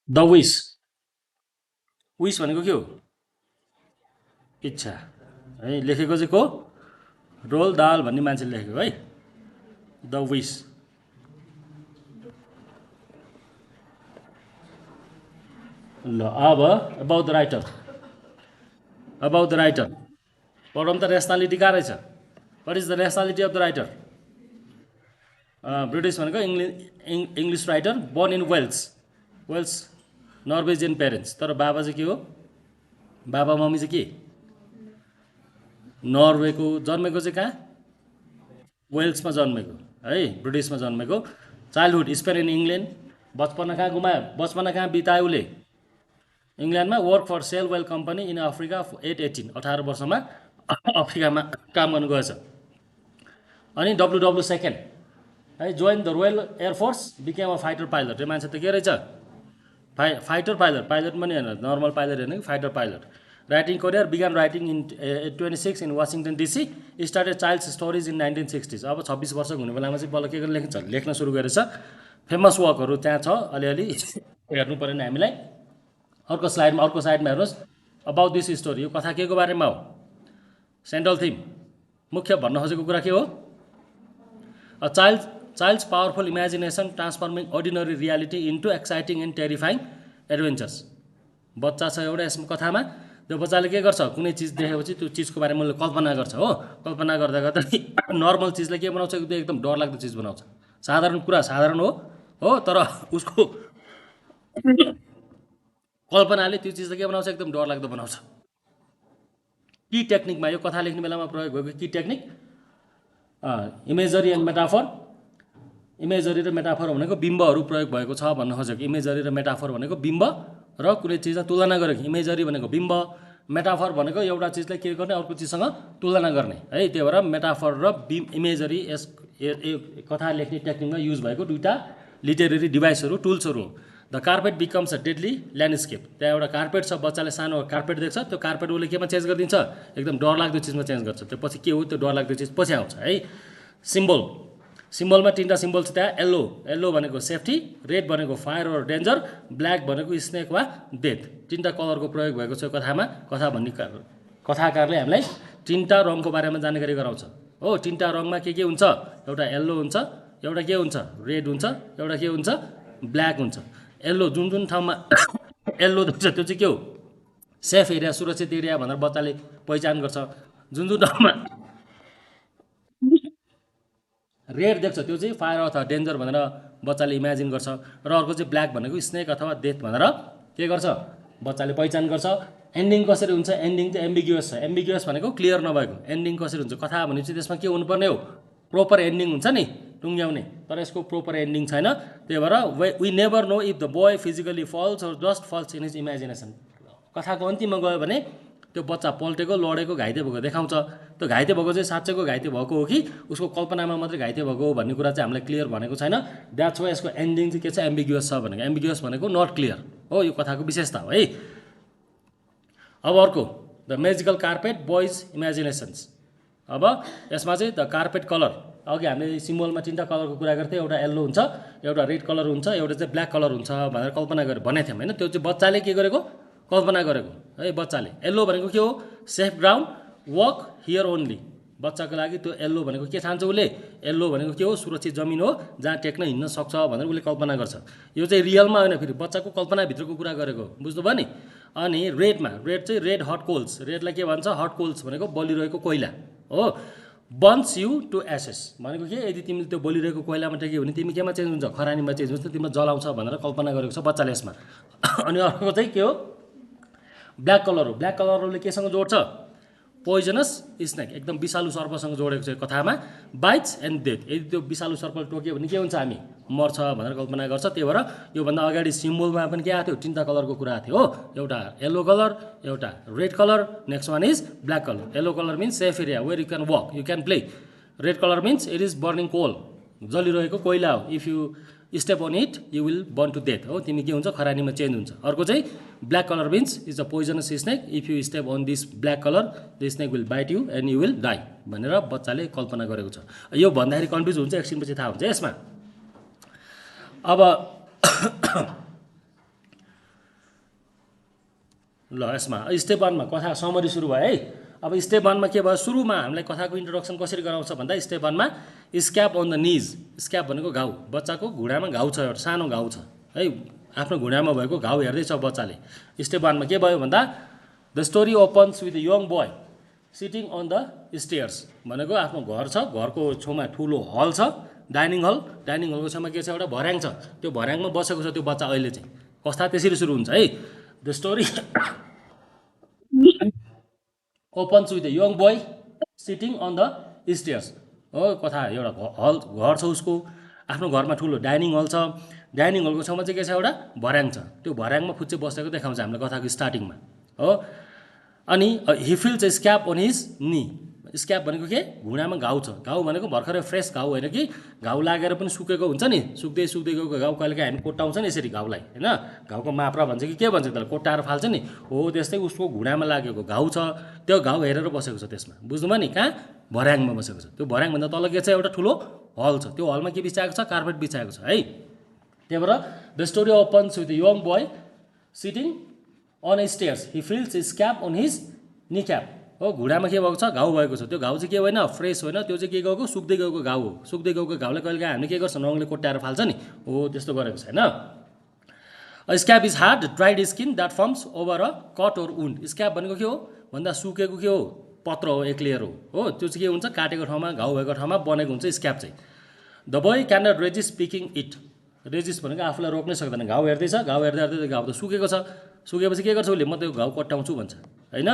The विस। विस भनेको के हो? इच्छा। है लेखेको चाहिँ को? रोल दाल भन्ने मान्छेले लेखेको है। The wish. ल अब about the writer. About the writer पढौँ त। नेसनालिटी कहाँ रहेछ? What is the nationality of the writer? British भनेको English writer, born in Wales. Wales Norwegian parents. तर बाबा चाहिँ के हो? बाबा मम्मी चाहिँ के? नर्वेको। जन्मेको चाहिँ कहाँ? वेल्समा जन्मेको है, ब्रिटिसमा जन्मेको। Childhood spent in England. बचपना कहाँ गुमायो? बचपना कहाँ बितायो उसले? इङ्ल्यान्डमा। Work for Shell well company in Africa at 18 वर्षमा अफ्रिकामा काम गर्नु गएछ। अनि डब्लु सेकेन्ड है, join the Royal Air Force, became a fighter pilot. यो मान्छे त के रहेछ? Fighter pilot. पाइलट पनि होइन, नर्मल पाइलट होइन कि fighter pilot. Writing career began writing in 26 in Washington DC. Started child stories in 1960s। अब 26 वर्षको हुने बेलामा चाहिँ बल्ल के गरेर लेख्छ? लेख्न सुरु गरेछ। फेमस वर्कहरू त्यहाँ छ अलिअलि हेर्नु पऱ्यो नि हामीलाई। अर्को साइडमा हेर्नुहोस्। About this story. यो कथा के को बारेमा हो? सेन्ट्रल थिम, मुख्य भन्न खोजेको कुरा के हो? A child's powerful imagination transforming ordinary reality into exciting and terrifying adventures. बच्चा छ एउटा यस कथामा। त्यो बच्चाले के गर्छ? कुनै चिज देखेपछि त्यो चिजको बारेमा उसले कल्पना गर्छ हो। कल्पना गर्दा गर्दा नर्मल चिजलाई के बनाउँछ? एकदम डरलाग्दो चिज बनाउँछ। साधारण कुरा साधारण हो तर उसको कल्पनाले त्यो चिजलाई के बनाउँछ? एकदम डरलाग्दो बनाउँछ। की टेक्निकमा, यो कथा लेख्ने बेलामा प्रयोग भएको key technique imagery and metaphor. Imagery र मेटाफर भनेको बिम्बहरू प्रयोग भएको छ भन्न खोजेको। इमेजरी र मेटाफर भनेको बिम्ब र कुनै चिजलाई तुलना गरेको। इमेजरी भनेको बिम्ब, मेटाफर भनेको एउटा चिजलाई के गर्ने? अर्को चिजसँग तुलना गर्ने है। त्यही भएर मेटाफर र इमेजरी यस कथा लेख्ने टेक्निकमा युज भएको दुईवटा लिटरेरी डिभाइसहरू, टुल्सहरू। The carpet becomes a deadly landscape. त्यहाँ एउटा कार्पेट छ, बच्चाले सानो कार्पेट देख्छ, त्यो कार्पेट उसले केमा चेन्ज गरिदिन्छ? एकदम डरलाग्दो चिजमा चेन्ज गर्छ। त्यो पछि के हो? त्यो डरलाग्दो चिज पछि आउँछ है। सिम्बल। सिम्बलमा तिनवटा सिम्बल छ त्यहाँ। येल्लो भनेको सेफ्टी, रेड भनेको फायर और डेन्जर, ब्ल्याक भनेको स्नेक वा डेथ। तिनवटा कलरको प्रयोग भएको छ कथामा। कथा भन्ने कथाकारले हामीलाई तिनवटा रङको बारेमा जानकारी गराउँछ हो। तिनवटा रङमा के हुन्छ? एउटा येल्लो हुन्छ, एउटा के हुन्छ? रेड हुन्छ, एउटा के हुन्छ? ब्ल्याक हुन्छ। येल्लो जुन जुन ठाउँमा येल्लो देख्छ त्यो चाहिँ के हो? सेफ एरिया, सुरक्षित एरिया भनेर बच्चाले पहिचान गर्छ। जुन जुन ठाउँमा रेड देख्छ त्यो चाहिँ फायर अथवा डेन्जर भनेर बच्चाले इमेजिन गर्छ। र अर्को चाहिँ ब्ल्याक भनेको स्नेक अथवा डेथ भनेर के गर्छ? बच्चाले पहिचान गर्छ। एन्डिङ कसरी हुन्छ? एन्डिङ चाहिँ एम्बिग्युअस छ। एम्बिग्युअस भनेको क्लियर नभएको। एन्डिङ कसरी हुन्छ? कथा भनेपछि त्यसमा के हुनुपर्ने हो? प्रोपर एन्डिङ हुन्छ नि, टुङ्ग्याउने। तर यसको प्रोपर एन्डिङ छैन। त्यही भएर we never know if the boy physically falls or just falls in his imagination. कथाको अन्तिममा गयो भने त्यो बच्चा पल्टेको, लडेको, घाइते भएको देखाउँछ। त्यो घाइते भएको चाहिँ साँच्चैको घाइते भएको हो कि उसको कल्पनामा मात्रै घाइते भएको हो भन्ने कुरा चाहिँ हामीलाई क्लियर भनेको छैन। द्याट्स वाइ यसको एन्डिङ चाहिँ के छ? एम्बिग्युअस छ भनेको। एम्बिग्युअस भनेको नट क्लियर हो। यो कथाको विशेषता हो है। अब अर्को, द मेजिकल कार्पेट बोइज इमेजिनेसन्स। अब यसमा चाहिँ द कार्पेट कलर। अघि हामीले सिम्बलमा तिनवटा कलरको कुरा गर्थ्यौँ। एउटा येल्लो हुन्छ, एउटा रेड कलर हुन्छ, एउटा चाहिँ ब्ल्याक कलर हुन्छ भनेर कल्पना गरेर भनेको थियौँ होइन। त्यो चाहिँ बच्चाले के गरेको? कल्पना गरेको है बच्चाले। येल्लो भनेको के हो? Safe ground, walk here only. बच्चाको लागि त्यो येल्लो भनेको के ठान्छ उसले? येल्लो भनेको के हो? सुरक्षित जमिन हो जहाँ टेक्न हिँड्न सक्छ भनेर उसले कल्पना गर्छ। यो चाहिँ रियलमा होइन, फेरि बच्चाको कल्पनाभित्रको कुरा गरेको, बुझ्नुभयो नि। अनि रेडमा, रेड चाहिँ रेड हट कोल्स। रेडलाई के भन्छ? हट कोल्स भनेको बलिरहेको कोइला हो। बन्स यु टु एसेस भनेको के? यदि तिमीले त्यो बलिरहेको कोइलामा टेक्यो भने तिमी केमा चेन्ज हुन्छ? खरानीमा चेन्ज हुन्छ, तिमीलाई जलाउँछ भनेर कल्पना गरेको छ बच्चाले यसमा। अनि अर्को चाहिँ के हो? ब्ल्याक कलर हो। ब्ल्याक कलरले केसँग जोड्छ? पोइजनस स्नेक, एकदम विषालु सर्पसँग जोडेको छ कथामा। Bytes and death. यदि त्यो विषालु सर्पले टोक्यो भने के हुन्छ? हामी मर्छ भनेर कल्पना गर्छ। त्यही भएर योभन्दा अगाडि सिम्बलमा पनि के आएको थियो? तिनवटा कलरको कुरा आएको थियो हो। एउटा येल्लो कलर, एउटा red colour, next one is black colour. Yellow colour means safe area where you can walk, you can play. Red colour means it is burning coal, जलिरहेको कोइला हो। If you step on it you will burn to death हो। तिमी के हुन्छ? खरानीमा change हुन्छ। अर्को चाहिँ black colour means is a poisonous snake, if you step on this black colour the snake will bite you and you will die भनेर बच्चाले कल्पना गरेको छ। यो भन्दाखेरि कन्फ्युज हुन्छ, एकछिनपछि थाहा हुन्छ यसमा। अब ल यसमा स्टेप 1 मा कथा समरी सुरु भयो है। अब स्टेप 1 मा के भयो, सुरुमा हामीलाई कथाको इन्ट्रोडक्सन कसरी गराउँछ भन्दा स्टेप 1 मा स्क्याप अन द निज, स्क्याप भनेको घाउ, बच्चाको घुँडामा घाउ छ, एउटा सानो घाउ छ है, आफ्नो घुँडामा भएको घाउ हेर्दैछ बच्चाले। स्टेप 1 मा के भयो भन्दा the story opens with a young boy sitting on the stairs, भनेको आफ्नो घर छ, घरको छेउमा ठुलो हल छ, डाइनिङ हल, डाइनिङ हलको छेउमा के छ, एउटा भर्याङ छ, त्यो भर्याङमा बसेको छ त्यो बच्चा अहिले चाहिँ। कथा त्यसरी सुरु हुन्छ है। The story opens with a young boy sitting on the stairs, हो कथा एउटा हल, घर छ उसको, आफ्नो घरमा ठुलो डाइनिङ हल छ, डाइनिङ हलको छेउमा चाहिँ के छ, एउटा भर्याङ छ, त्यो भर्याङमा फुच्चे बसेको देखाउँछ हामीले कथाको स्टार्टिङमा हो। अनि he feels scab on his नी, स्क्याप भनेको के, घुँडामा घाउ छ, घाउ भनेको भर्खरै फ्रेस घाउ होइन कि, घाउ लागेर पनि सुकेको हुन्छ नि, सुक्दै सुक्दै गएको घाउ कहिलेकाहीँ हामी कोट्टाउँछ नि यसरी घाउलाई होइन, घाउको माप्रा भन्छ कि के भन्छ त्यसलाई, कोट्टाएर फाल्छ नि, हो त्यस्तै उसको घुँडामा लागेको घाउ छ, त्यो घाउ हेरेर बसेको छ त्यसमा, बुझ्नुभयो नि, कहाँ, भर्याङमा बसेको छ। त्यो भर्याङभन्दा तल के छ, एउटा ठुलो हल छ, त्यो हलमा के बिछाएको छ, कार्पेट बिछाएको छ है। त्यही भएर the story opens with young boy sitting on stairs, he feels scab on his knee cap, हो घुँडामा के भएको छ, घाउ भएको छ, त्यो घाउ चाहिँ के होइन, फ्रेस होइन, त्यो चाहिँ के गएको, सुक्दै गएको घाउ हो, सुक्दै गएको घाउलाई कहिलेकाहीँ हामीले के गर्छ, नङले कोट्याएर फाल्छ नि, हो त्यस्तो गरेको छ होइन। Scab is hard dried skin that forms over a cut or wound, scab भनेको के हो भन्दा सुकेको के हो, पत्र हो, एक लेयर हो, त्यो चाहिँ के हुन्छ, काटेको ठाउँमा घाउ भएको ठाउँमा बनेको हुन्छ स्क्याप चाहिँ। The boy can not resist picking it, resist भनेको आफूलाई रोक्नै सक्दैन, घाउ हेर्दैछ, घाउ हेर्दै हेर्दै घाउ त सुकेको छ, सुकेपछि के गर्छ उसले, म त्यो घाउ कोट्याउँछु भन्छ होइन।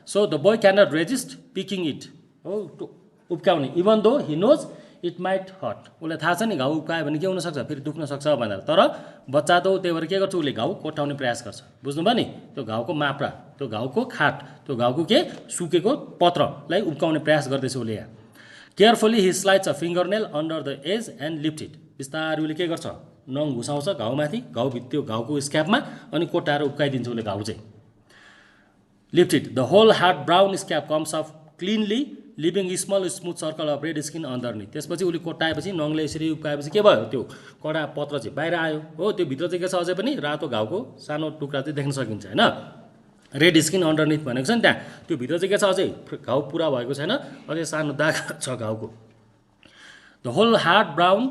So the boy can not resist picking it, हो उब्काउने, even though he knows it might hurt, उसलाई थाहा छ नि घाउ उब्कायो भने के हुनसक्छ, फेरि दुख्न सक्छ भनेर, तर बच्चा त त्यही भएर के गर्छ, उसले घाउ कोट्याउने प्रयास गर्छ, बुझ्नुभयो नि, त्यो घाउको माप्रा, त्यो घाउको खाट, त्यो घाउको के सुकेको पत्रलाई उब्काउने प्रयास गर्दैछ उसले यहाँ। Carefully he slides a finger nail under the edge and lift it, बिस्तारै उसले के गर्छ, नङ घुसाउँछ घाउमाथि, घाउ त्यो घाउको स्क्यापमा, अनि कोट्याएर उब्काइदिन्छ उसले घाउ चाहिँ। Lift it the whole hard brown scab comes off cleanly leaving small smooth circle of red skin underneath, त्यसपछि उसले कोट्याएपछि नङले यसरी उब्काएपछि के भयो, त्यो कडा पत्र चाहिँ बाहिर आयो, हो त्यो भित्र चाहिँ के छ, अझै पनि रातो घाउको सानो टुक्रा चाहिँ देख्न सकिन्छ होइन, रेड स्किन अन्डरनिथ भनेको छ नि त्यहाँ, त्यो भित्र चाहिँ के छ, अझै घाउ पुरा भएको छैन, अझै सानो दाग छ घाउको। The whole hard brown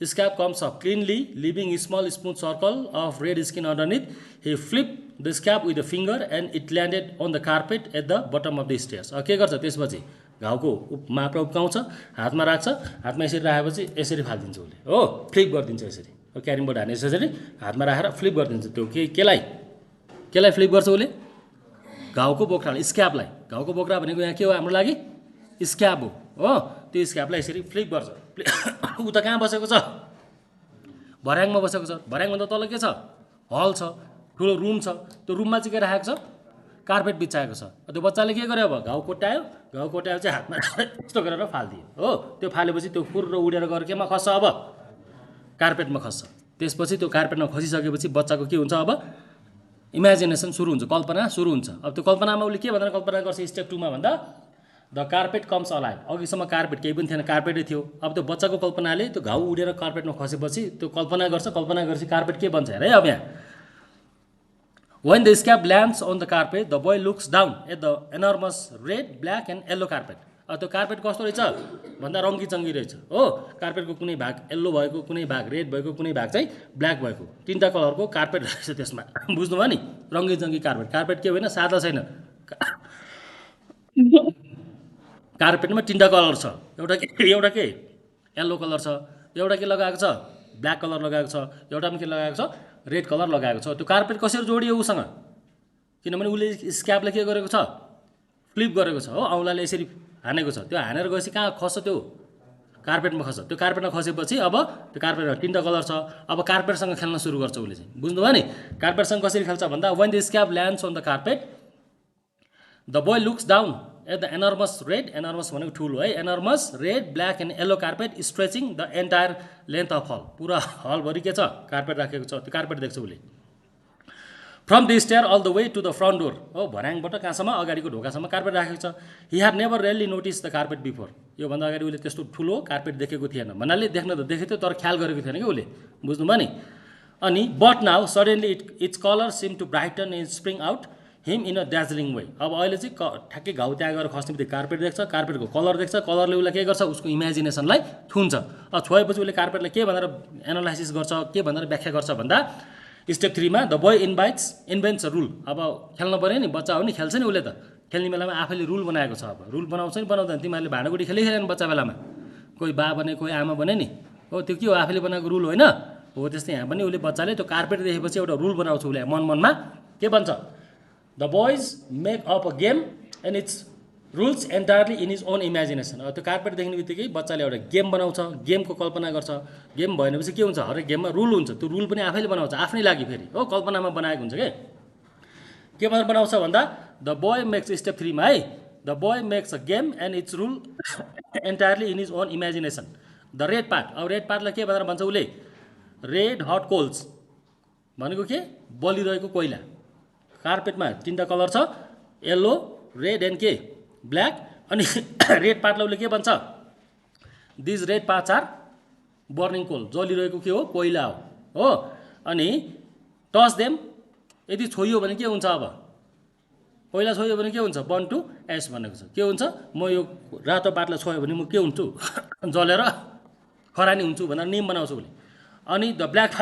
scab comes off cleanly leaving small smooth circle of red skin underneath, he flip the scab with the finger and it landed on the carpet at the bottom of the stairs. के गर्छ त्यसपछि, घाउको माप्रा उब्काउँछ, हातमा राख्छ, हातमा यसरी राखेपछि यसरी फालिदिन्छ उसले, हो फ्लिप गरिदिन्छ यसरी, क्यारिङ बोर्ड हाने यसरी हातमा राखेर फ्लिप गरिदिन्छ, त्यो केलाई फ्लिप गर्छ उसले, घाउको बोक्रालाई, स्क्यापलाई, घाउको बोक्रा भनेको यहाँ के हो हाम्रो लागि, स्क्याप हो, त्यो स्क्यापलाई यसरी फ्लिप गर्छ। ऊ त कहाँ बसेको छ, भर्याङमा बसेको छ, भर्याङभन्दा तल के छ, हल छ, ठुलो रुम छ, त्यो रुममा चाहिँ के राखेको छ, कार्पेट बिछाएको छ, त्यो बच्चाले के गर्यो, अब घाउ कोट्यायो, घाउ कोट्यायो चाहिँ हातमा यस्तो गरेर फालिदियो, हो त्यो फालेपछि त्यो फुर्र उडेर गएर केमा खस्छ, अब कार्पेटमा खस्छ। त्यसपछि त्यो कार्पेटमा खसिसकेपछि बच्चाको के हुन्छ, अब इमेजिनेसन सुरु हुन्छ, कल्पना सुरु हुन्छ। अब त्यो कल्पनामा उसले के भनेर कल्पना गर्छ स्टेप 2 मा भन्दा द कार्पेट कम्स अलाइभ, अघिसम्म कार्पेट केही पनि थिएन, कार्पेटै थियो, अब त्यो बच्चाको कल्पनाले त्यो घाउ उडेर कार्पेटमा खसेपछि त्यो कल्पना गर्छ कार्पेट के बन्छ हेर है। अब यहाँ when the scab lands on the carpet the boy looks down at the enormous red, black and yellow carpet, त्यो कार्पेट कस्तो रहेछ भन्दा रङ्गी चङ्गी रहेछ, हो कार्पेटको कुनै भाग येल्लो भएको, कुनै भाग रेड भएको, कुनै भाग चाहिँ ब्ल्याक भएको, तीनटा कलरको कार्पेट रहेछ त्यसमा, बुझ्नुभयो नि, रङ्गी चङ्गी कार्पेट, कार्पेट के होइन सादा छैन, कार्पेटमा तीनटा कलर छ, एउटा के येल्लो कलर छ, एउटा के लगाएको छ ब्ल्याक कलर लगाएको छ, एउटामा के लगाएको छ रेड कलर लगाएको छ। त्यो कार्पेट कसरी जोडियो उसँग, किनभने उसले स्क्यापले के गरेको छ, फ्लिप गरेको छ, हो औँलाले यसरी हानेको छ, त्यो हानेर गएपछि कहाँ खस्छ, त्यो कार्पेटमा खस्छ, त्यो कार्पेटमा खसेपछि अब त्यो कार्पेटमा तीनटा कलर छ, अब कार्पेटसँग खेल्न सुरु गर्छ उसले चाहिँ, बुझ्नुभयो नि, कार्पेटसँग कसरी खेल्छ भन्दा when the scab lands on the carpet the boy looks down at the enormous red, enormous भनेको ठुलो है, enormous red, black and yellow carpet stretching the entire length of hall, पुरा हलभरि के छ कार्पेट राखेको छ, त्यो कार्पेट देख्छ उसले। From the stair all the way to the front door, हो भर्याङबाट कहाँसम्म अगाडिको ढोकासम्म कार्पेट राखेको छ। He had never really notice the carpet before, योभन्दा अगाडि उसले त्यस्तो ठुलो कार्पेट देखेको थिएन, भन्नाले देख्न त देखेको थियो तर ख्याल गरेको थिएन कि उसले, बुझ्नुभयो नि। अनि but now suddenly its colour seem to brighten and spring out, him in a dazzling way. अब अहिले चाहिँ ठ्याक्कै घाउ त्यहाँ गएर खस्ने बित्तिकै कार्पेट देख्छ, कार्पेटको कलर देख्छ, कलरले उसलाई के गर्छ, उसको इमेजिनेसनलाई थुन्छ। अब छोएपछि उसले कार्पेटलाई के भनेर एनालाइसिस गर्छ, के भनेर व्याख्या गर्छ भन्दा स्टेप 3 मा द बोय इन्भेन्ट्स अ रुल। अब खेल्न पऱ्यो नि, बच्चा हो नि, खेल्छ नि उसले त, खेल्ने बेलामा आफैले रुल बनाएको छ। अब रुल बनाउँछ नि बनाउँदैन, तिमीहरूले भाँडाकुटी खेलेन बच्चा बेलामा, कोही बा बने कोही आमा बने नि, हो त्यो के हो आफैले बनाएको रुल होइन हो। त्यस्तै यहाँ पनि उसले बच्चाले त्यो कार्पेट देखेपछि एउटा रुल बनाउँछ उसले मनमा के भन्छ, the boys make up a game and it's rules entirely in is own imagination. अब त्यो कार्पेट देख्ने बित्तिकै बच्चाले एउटा गेम बनाउँछ, गेमको कल्पना गर्छ। गेम भनेपछि के हुन्छ, हरेक गेममा रुल हुन्छ, त्यो रुल पनि आफैले बनाउँछ आफ्नै लागि, फेरि हो कल्पनामा बनाएको हुन्छ के भनेर बनाउँछ भन्दा द बोय मेक्स स्टेप 3 मा है, the boy makes a game and it's rule entirely in is own imagination. The red part, अब रेड पार्टलाई के भनेर भन्छ उसले, रेड हट कोल्स भनेको के, बलिरहेको कोइला। कार्पेटमा 3टा कलर छ, येल्लो रेड एन्ड के ब्ल्याक, अनि रेड पार्टलाई उसले के भन्छ, these red parts are burning coal, जलिरहेको के हो, कोइला हो। अनि टच देम, यदि छोइयो भने के हुन्छ, अब कोइला छोइयो भने के हुन्छ, बर्न टु एस भनेको छ। के हुन्छ, म यो रातो पार्टलाई छोयो भने म के हुन्छु, जलेर खरानी हुन्छु भनेर नियम बनाउँछु उसले। अनि द ब्ल्याक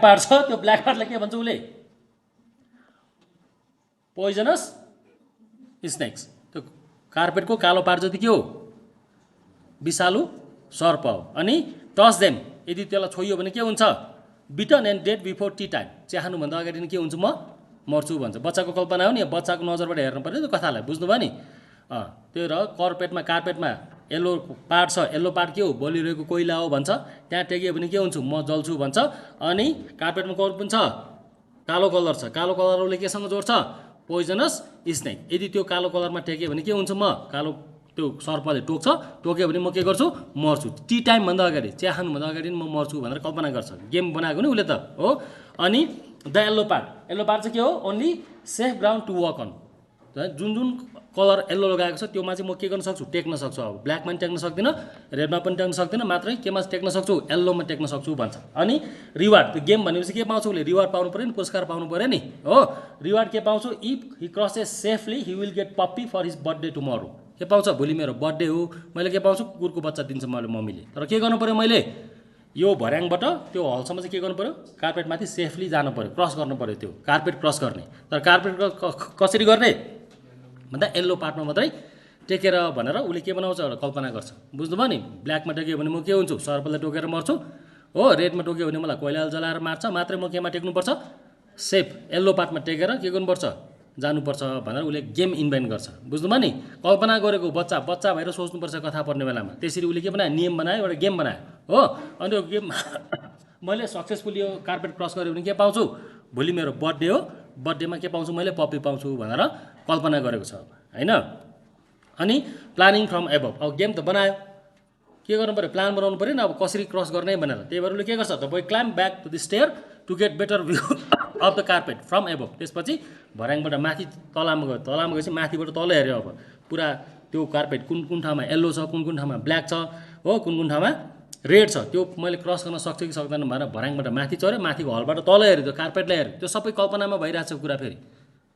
पार्ट छ, त्यो ब्ल्याक पार्टलाई के भन्छ उसले, पोइजनस स्नेक्स। त्यो कार्पेटको कालो पार्ट जति के हो, विषालु सर्प हो। अनि टच देम, यदि त्यसलाई छोइयो भने के हुन्छ, beaten and dead before the time, चिहानुभन्दा अगाडि के हुन्छ, म मर्छु भन्छ। बच्चाको कल्पना हो नि, बच्चाको नजरबाट हेर्नु पर्यो त्यो कथालाई, बुझ्नुभयो नि। त्यो र कार्पेटमा येल्लो पार्ट छ, येल्लो पार्ट के हो, बलिरहेको कोइला हो भन्छ। त्यहाँ टेक्यो भने के हुन्छु, म जल्छु भन्छ। अनि कार्पेटमा कलर पनि छ, कालो कलर छ, कालो कलरले केसँग जोड्छ, पोइजनस स्नेक। यदि त्यो कालो कलरमा टेक्यो भने के हुन्छ, म कालो त्यो सर्पले टोक्यो भने म के गर्छु, मर्छु। टी टाइमभन्दा अगाडि, चिया खानुभन्दा अगाडि म मर्छु भनेर कल्पना गर्छ। गेम बनाएको नि उसले त हो। अनि द येल्लो पार्ट चाहिँ के हो, only safe ground to walk on. जुन कलर येल्लो लगाएको छ त्योमा चाहिँ म के गर्न सक्छु, टेक्न सक्छु। अब ब्ल्याकमा पनि टेक्न सक्दिनँ, रेडमा पनि टेक्न सक्दिनँ, मात्रै केमा टेक्न सक्छु, येल्लोमा टेक्न सक्छु भन्छ। अनि रिवार्ड, त्यो गेम भनेपछि के पाउँछ उसले, रिवार्ड पाउनु पऱ्यो नि, पुरस्कार पाउनु पऱ्यो नि हो। रिवार्ड के पाउँछु, if he crosses safely he will get puppy for his birthday tomorrow. के पाउँछ, भोलि मेरो बर्थडे हो, मैले के पाउँछु, कुकुरको बच्चा दिन्छ मैले मम्मीले। तर के गर्नु पऱ्यो, मैले यो भर्याङबाट त्यो हलसम्म चाहिँ के गर्नु पऱ्यो, कार्पेटमाथि सेफली जानु पऱ्यो, क्रस गर्नु पऱ्यो, त्यो कार्पेट क्रस गर्ने। तर कार्पेट कसरी गर्ने भन्दा येल्लो पार्टमा मात्रै टेकेर भनेर उसले के बनाउँछ, एउटा कल्पना गर्छ, बुझ्नुभयो नि। ब्ल्याकमा टेक्यो भने म के हुन्छु, सर्पले टोकेर मर्छु हो। रेडमा टोक्यो भने मलाई कोइलाले जलाएर मार्छ, मात्रै म केमा टेक्नुपर्छ, सेफ येल्लो पार्टमा टेकेर के गर्नुपर्छ, जानुपर्छ भनेर उसले गेम इन्भेन्ट गर्छ, बुझ्नुभयो नि। कल्पना गरेको बच्चा भएर सोच्नुपर्छ कथा पढ्ने बेलामा। त्यसरी उसले के बनायो, नियम बनायो, एउटा गेम बनायो हो। अनि त्यो गेम मैले सक्सेसफुली यो कार्पेट क्रस गरेँ भने के पाउँछु, भोलि मेरो बर्थडे हो, बर्थडेमा के पाउँछु मैले, पप्पी पाउँछु भनेर कल्पना गरेको छ होइन। अनि प्लानिङ फ्रम एबभ, अब गेम त बनायो, के गर्नु पऱ्यो, प्लान बनाउनु पऱ्यो नि, अब कसरी क्रस गर्ने भनेर। त्यही भएर उसले के गर्छ, the boy climb back to the stair to get better view of the carpet from above. त्यसपछि भर्याङबाट माथि तलामा गएपछि माथिबाट तल हेऱ्यो। अब पुरा त्यो कार्पेट कुन ठाउँमा येल्लो छ, कुन ठाउँमा ब्ल्याक छ हो, कुन ठाउँमा रेड छ, त्यो मैले क्रस गर्न सक्छु कि सक्दैन भनेर भर्याङबाट माथि चढ्यो, माथिको हलबाट तल हेऱ्यो, त्यो कार्पेटलाई हेऱ्यो। त्यो सबै कल्पनामा भइरहेको छ कुरा, फेरि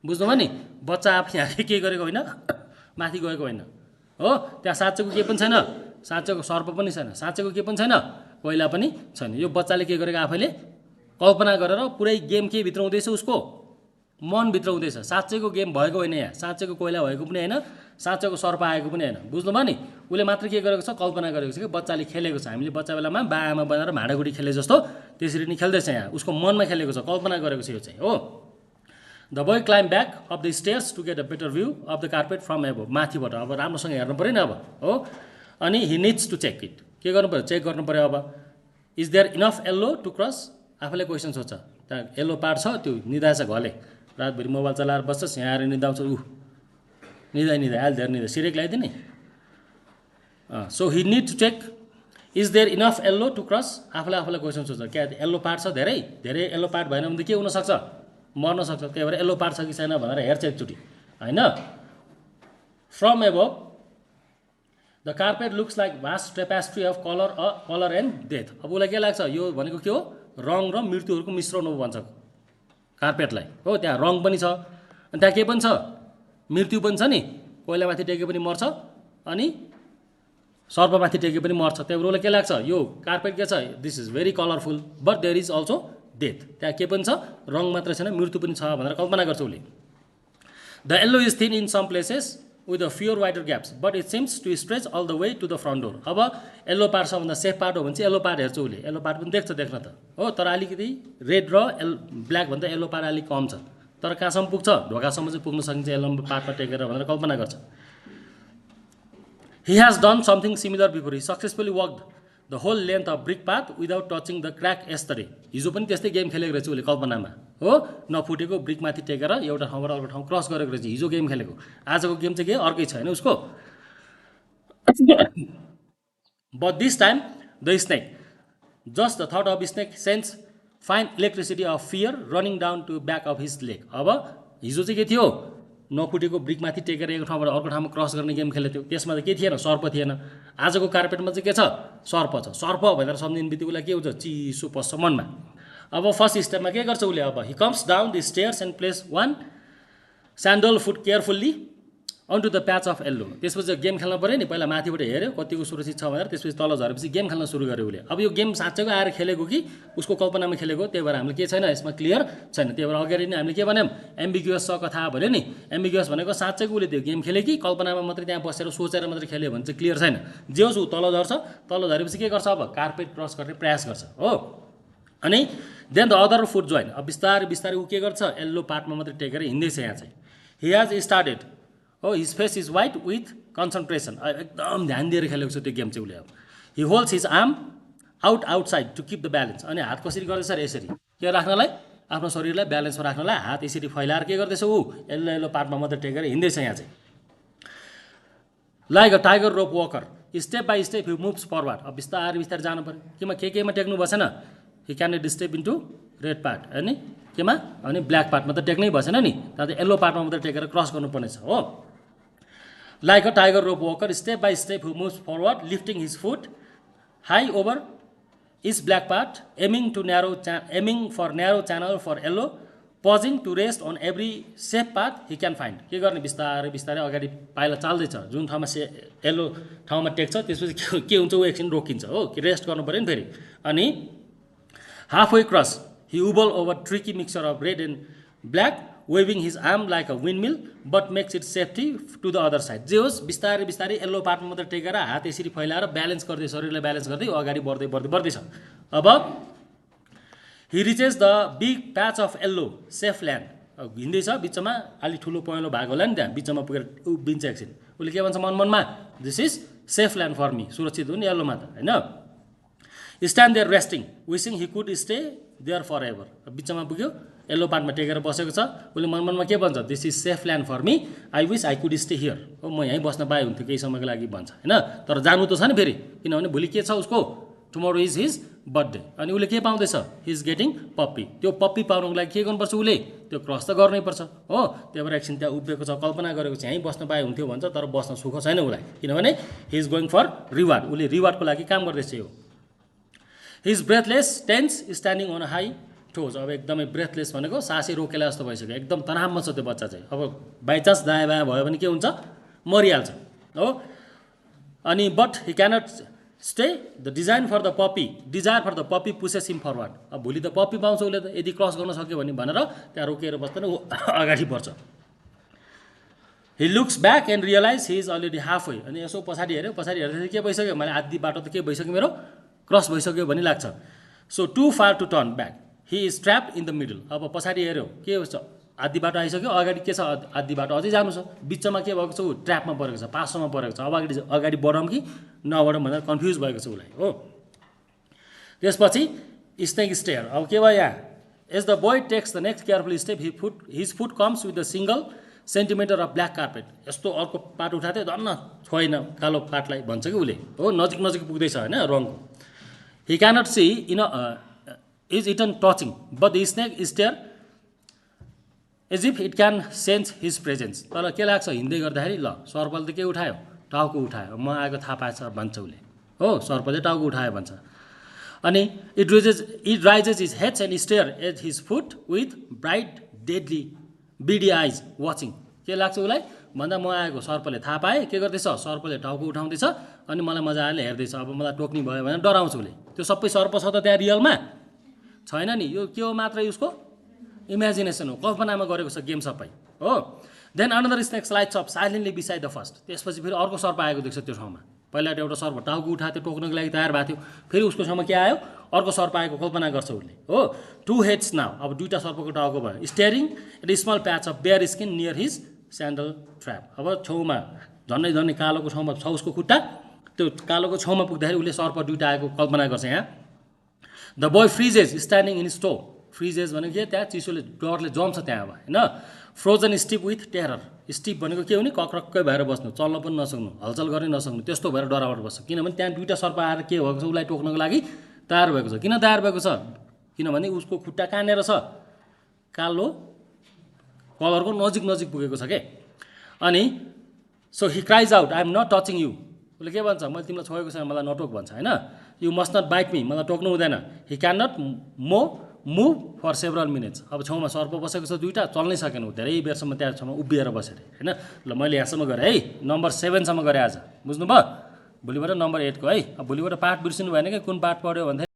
बुझ्नुभयो नि। बच्चा आफै यहाँ के गरेको होइन, माथि गएको होइन हो। त्यहाँ साँच्चैको के पनि छैन, साँच्चैको सर्प पनि छैन, साँच्चैको के पनि छैन, कोइला पनि छैन। यो बच्चाले के गरेको, आफैले कल्पना गरेर पुरै गेम के भित्र हुँदैछ, उसको मनभित्र हुँदैछ। साँच्चैको गेम भएको होइन, यहाँ साँच्चैको कोइला भएको पनि होइन, साँच्चैको सर्प आएको पनि होइन, बुझ्नुभयो नि। उसले मात्र के गरेको छ, कल्पना गरेको छ कि बच्चाले खेलेको छ। हामीले बच्चा बेलामा बाआमा बनाएर भाँडाकुटी खेले जस्तो त्यसरी नै खेल्दैछ, यहाँ उसको मनमा खेलेको छ, कल्पना गरेको छ यो चाहिँ हो। The boy climb back of the stairs to get a better view of the carpet from above, माथिबाट अब राम्रोसँग हेर्नु पऱ्यो नि अब हो। अनि he needs to check it, के गर्नु पऱ्यो, चेक गर्नु पऱ्यो। अब is there enough yellow to cross, आफूले क्वेसन सोध्छ। त्यहाँ येल्लो पार्ट छ, त्यो निदाएछ घले, रातभरि मोबाइल चलाएर बस्छस्, यहाँ आएर निदाउँछ, निदाइ अहिले धेरै निदा सिरेक लगाइदिने। So he need to check is there enough yellow to cross, आफूलाई क्वेसन सोध्छ। क्या येल्लो पार्ट छ, धेरै येल्लो पार्ट भएन भने के हुनसक्छ, मर्न सक्छ। त्यही भएर येल्लो पार्ट छ कि छैन भनेर हेर्छ एकचोटि होइन। From above the carpet looks like vast tapestry of colour and death. अब उसलाई के लाग्छ, यो भनेको के हो, रङ र मृत्युहरूको मिश्रण हो भन्छ कार्पेटलाई हो। त्यहाँ रङ पनि छ अनि त्यहाँ के पनि छ मृत्यु पनि छ नि, कोइलामाथि टेके पनि मर्छ अनि सर्पमाथि टेके पनि मर्छ। त्यहाँ उसलाई के लाग्छ यो कार्पेट के छ this is very colourful but there is also death. त्यहाँ के पनि छ रङ मात्रै छैन मृत्यु पनि छ भनेर कल्पना गर्छ उसले। The yellow is thin in some places with a few wider gaps but it seems to stretch all the way to the front door. अब येल्लो पार्ट सबभन्दा सेफ पार्ट हो भने चाहिँ येल्लो पार्ट हेर्छ उसले, येल्लो पार्ट पनि देख्छ देख्न त हो, तर अलिकति रेड र ब्ल्याक भन्दा येल्लो पार्ट अलिक कम छ, तर कहाँसम्म पुग्छ ढोकासम्म चाहिँ पुग्न सकिन्छ येल्लो पार्टमा टेकेर भनेर कल्पना गर्छ। He has done something similar before. He successfully walked the whole length of brick path without touching the crack yesterday. हिजो पनि त्यस्तै गेम खेलेको रहेछ उसले कल्पनामा हो, नफुटेको ब्रिकमाथि टेकेर एउटा ठाउँबाट अर्को ठाउँ क्रस गरेको रहेछ। हिजो गेम खेलेको, आजको गेम चाहिँ के अर्कै छ हैन उसको। But this time the snake, just the thought of snake sends fine electricity of fear running down to back of his leg. अब हिजो चाहिँ के थियो नफुटेको ब्रिकमाथि टेकेर एक ठाउँबाट अर्को ठाउँमा क्रस गर्ने गेम खेलेको थियो, त्यसमा त के थिएन सर्प थिएन। आजको कार्पेटमा चाहिँ के छ सर्प छ। सर्प भनेर सम्झिने बित्तिकै उसलाई के हुन्छ चिसो पस्छ मनमा। अब फर्स्ट स्टेपमा के गर्छ उसले, अब he comes down the stairs and places one sandal foot carefully onto the patch of yellow. त्यसपछि गेम खेल्न पऱ्यो नि, पहिला माथिबाट हेऱ्यो कतिको सुरक्षित छ भनेर, त्यसपछि तल झरेपछि गेम खेल्न सुरु गर्यो उसले। अब यो गेम साँच्चैको आएर खेलेको कि उसको कल्पनामा खेलेको त्यही भएर हामीले के छैन यसमा क्लियर छैन। त्यही भएर अगाडि नै हामीले के भन्यौँ एम्बिग्युअस छ कथा भन्यो नि। एम्बिग्युअस भनेको साँच्चैको उसले त्यो गेम खेले कि कल्पनामा मात्रै त्यहाँ बसेर सोचेर मात्रै खेल्यो भने चाहिँ क्लियर छैन। जे होस् ऊ तल झर्छ, तल झरेपछि के गर्छ अब कार्पेट क्रस गर्ने प्रयास गर्छ हो। अनि then the other foot join, अब बिस्तारै बिस्तारै ऊ के गर्छ येल्लो पार्टमा मात्रै टेकेर हिँड्दैछ यहाँ चाहिँ। हि हेज स्टार्टेड हो, his face is white with concentration, एकदम ध्यान दिएर खेलेको छ त्यो गेम चाहिँ उसले। अब he holds his arm outside to keep the balance. अनि हात कसरी गर्दैछ र यसरी के राख्नलाई आफ्नो शरीरलाई ब्यालेन्समा राख्नलाई हात यसरी फैलाएर के गर्दैछ ऊ येल्लो येल्लो पार्टमा मात्रै टेकेर हिँड्दैछ यहाँ चाहिँ। Like a tiger rope walker step by step he moves forward. अब बिस्तारै बिस्तारै जानु पऱ्यो, केमा टेक्नु बसेन, he can step into red part अनि केमा अनि ब्ल्याक पार्टमा त टेक्नै बसेन नि, तर येल्लो पार्टमा मात्रै टेकेर क्रस गर्नुपर्नेछ हो। Like a tiger rope walker step by step who moves forward lifting his foot high over is black part aiming for narrow channel for yellow pausing to rest on every safe path he can find. के गर्ने बिस्तारै बिस्तारै अगाडि पाइला चाल्दैछ, जुन ठाउँमा yellow ठाउँमा टेक्छ त्यसपछि के हुन्छ ऊ एकछिन रोकिन्छ हो, कि रेस्ट गर्नु पऱ्यो नि फेरि। अनि half way cross he wobble over tricky mixture of red and black waving his arm like a windmill but makes it safety to the other side. जे होस् बिस्तारै बिस्तारै येल्लो पार्टमा मात्रै टेकेर हात यसरी फैलाएर ब्यालेन्स गर्दै शरीरलाई ब्यालेन्स गर्दै अगाडि बढ्दै बढ्दै बढ्दैछ। अब he riches the big patch of yellow safe land, हिँड्दैछ बिचमा अलिक ठुलो पहेँलो भाग होला नि, त्यहाँ बिचमा पुगेर उभिन्छ एकछिन। उसले के भन्छ मनमा this is safe land for me, सुरक्षित हो नि येल्लोमा त होइन। Stand there resting wishing he could stay there for ever. बिचमा पुग्यो येल्लो पार्टमा टेकेर बसेको छ, उसले मनमा के भन्छ this is safe land for me I wish I could stay here. हो म यहीँ बस्न पाए हुन्थ्यो केही समयको लागि भन्छ होइन, तर जानु त छ नि फेरि, किनभने भोलि के छ उसको टुमोरो इज हिज बर्थडे। अनि उसले के पाउँदैछ हि इज गेटिङ पप्पी। त्यो पप्पी पाउनुको लागि के गर्नुपर्छ उसले त्यो क्रस त गर्नै पर्छ हो। त्यही भएर एकछिन त्यहाँ उभिएको छ कल्पना गरेको छ यहीँ बस्न पाए हुन्थ्यो भन्छ, तर बस्न सुख छैन उसलाई, किनभने he is going for reward, उसले रिवार्डको लागि काम गर्दैछ यो। His breathless tense standing on high toes. अब एकदमै ब्रेथलेस भनेको सासै रोकेला जस्तो भइसक्यो, एकदम तनावमा छ त्यो बच्चा चाहिँ। अब बाइचान्स दायाँ बायाँ भयो भने के हुन्छ मरिहाल्छ हो। अनि but he cannot stay the desire for the puppy pushes him forward. अब भोलि त पप्पी पाउँछ उसले त यदि क्रस गर्न सक्यो भने भनेर त्यहाँ रोकिएर बस्दैन ऊ अगाडि बढ्छ। He looks back and realize he is already half way. अनि यसो पछाडि हेऱ्यो, पछाडि हेर्दाखेरि के भइसक्यो मैले आधी बाटो त के भइसक्यो मेरो क्रस भइसक्यो भन्ने लाग्छ। So too far to turn back he is trapped in the middle. अब पछाडि हेऱ्यो के छ आधी बाटो आइसक्यो, अगाडि के छ आधी बाटो अझै जानु छ, बिचमा के भएको छ ऊ ट्र्यापमा परेको छ, पासोमा परेको छ। अब अगाडि बढौँ कि नबढौँ भनेर कन्फ्युज भएको छ उसलाई हो। त्यसपछि स्नेक स्टेयर। अब के भयो यहाँ as the boy takes the next careful step his foot comes with the single centimetre of black carpet. यस्तो अर्को पाट उठाएको थियो धन्न छोएन कालो पाटलाई भन्छ कि उसले हो, नजिक नजिक पुग्दैछ होइन रङको। He cannot see in is eaten touching but the snake stare as if it can sense his presence. तर के लाग्छ हिँड्दै गर्दाखेरि ल सर्पले त के उठायो टाउको उठायो, म आएको थाहा पाएछ भन्छ उसले हो, सर्पले टाउको उठायो भन्छ। अनि it rises is heads and stare at his foot with bright deadly beady eyes watching. के लाग्छ उसलाई भन्दा म आएको सर्पले थाहा पाएँ, के गर्दैछ सर्पले टाउको उठाउँदैछ अनि मलाई मजाले हेर्दैछ, अब मलाई टोक्नी भयो भने डराउँछ उसले। त्यो सबै सर्प छ त त्यहाँ रियलमा छैन नि, यो के हो मात्रै उसको इमेजिनेसन हो, कल्पनामा गरेको छ गेम सबै हो। Then another snake slides up silently beside the first. त्यसपछि फेरि अर्को सर्प आएको देख्छ त्यो ठाउँमा। पहिला एउटा सर्प टाउको उठाएको थियो, टोक्नको लागि तयार भएको थियो, फेरि उसको ठाउँमा के आयो अर्को सर्प आएको कल्पना गर्छ उसले हो। 2 हेड्स नाउ, अब दुईवटा सर्पको टाउको भयो। Staring at small patch of bare skin near his sandal trap. अब छेउमा झन्डै झन्डै कालोको ठाउँमा छ उसको खुट्टा, त्यो कालोको छेउमा पुग्दाखेरि उसले सर्प दुईवटा आएको कल्पना गर्छ यहाँ। The boy freezes standing in stow. Freezes भनेको के, त्यहाँ चिसोले डरले जम्छ त्यहाँ अब होइन। Frozen stiff with terror. Stiff भनेको के हो नि, कक्रक्कै भएर बस्नु, चल्न पनि नसक्नु, हलचल गर्न नसक्नु, त्यस्तो भएर डराएर बस्छ। किनभने त्यहाँ दुईवटा सर्प आएर के भएको छ, उसलाई टोक्नको लागि तयार भएको छ। किन तयार भएको छ, किनभने उसको खुट्टा कहाँनिर छ, कालो कलरको नजिक नजिक पुगेको छ के। अनि so he cries out I am not touching you. उसले के भन्छ, मैले तिमीलाई छोएको छैन, मलाई नटोक भन्छ होइन। You must not bite me, मलाई टोक्नु हुँदैन। He can not move for several minutes. अब छेउमा सर्प बसेको छ दुईवटा, चल्नै सकेन, धेरै बेरसम्म त्यहाँ छेउमा उभिएर बसेर होइन। ल मैले यहाँसम्म गरेँ है, नम्बर 7 सम्म गरेँ आज, बुझ्नुभयो। भोलिबाट नम्बर 8 को है। अब भोलिबाट पाठ बिर्सिनु भएन कि कुन पाठ पढ्यो भन्दा